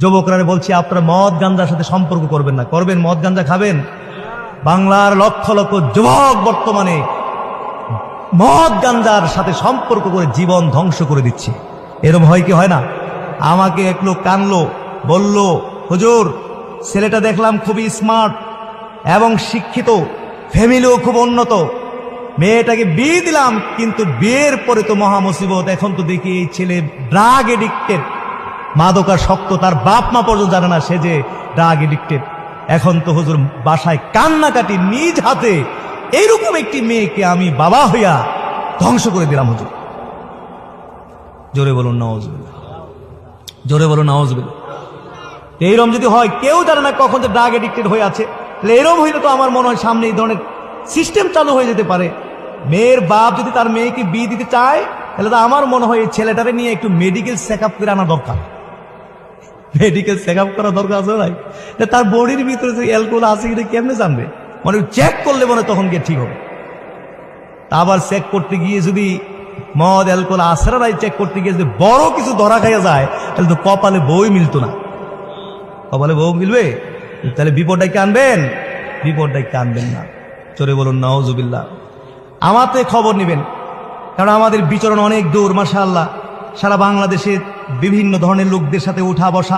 যুবকরা বলছি, আপনারা মদ গাঞ্জার সাথে সম্পর্ক করবেন না। করবেন? মদ গাঞ্জা খাবেন? বাংলার লক্ষ লক্ষ যুবক বর্তমানে মদ গাঞ্জার সাথে সম্পর্ক করে জীবন ধ্বংস করে দিচ্ছে। এরকম হয় কি হয় না? আমাকে এক লোক কানলো, বলল, হুজুর, ছেলেটা দেখলাম খুবই স্মার্ট এবং শিক্ষিত, ফ্যামিলিও খুব উন্নত, মেয়েটাকে বিয়ে দিলাম, কিন্তু বিয়ের পরে তো মহা মুসিবত। এখন তো দেখি এই ছেলে ড্রাগ এডিক্টেড, মাদকাসক্ত, তার বাপ মা পর্যন্ত জানে না সে যে ড্রাগ এডিক্টেড। এখন তো হুজুর বাসায় কান্নাকাটি, নিজ হাতে এইরকম একটি মেয়েকে আমি বাবা হইয়া ধ্বংস করে দিলাম হুজুর। জোরে বলুন নাউজুবিল্লাহ, জোরে বলুন নাউজুবিল্লাহ। এইরকম যদি হয়, কেউ জানে না কখন যে ড্রাগ এডিক্টেড হয়ে আছে, তাহলে এরকম হইলে তো আমার মনে হয় সামনে এই ধরনের সিস্টেম চালু হয়ে যেতে পারে। মেয়ের বাপ যদি তার মেয়েকে বিয়ে দিতে চায়, তাহলে তো আমার মনে হয় এই ছেলেটারে নিয়ে একটু মেডিকেল চেক আপ করে আনা দরকার। মেডিকেল চেক আপ করা দরকার আছে ভাই। তার বডির ভিতরে যে অ্যালকোহল আছে এটা কেমনে জানবে? মানে চেক করলে মনে তখন গিয়ে ঠিক হবে। তা আবার চেক করতে গিয়ে যদি মদ অ্যালকোহল আছে না, চেক করতে গিয়ে যদি বড় কিছু ধরা খাইয়া যায়, তাহলে তো কপালে বই মিলতো না। কপালে বউ মিলবে? তাহলে বিপদটাই আনবেন? বিপদটাই আনবেন না। চলে বলুন নাউজুবিল্লাহ। আমাতে খবর নেবেন, কারণ আমাদের বিচরণ অনেক দূর। মাশাআল্লাহ, সারা বাংলাদেশে বিভিন্ন ধরনের লোকদের সাথে উঠা বসা।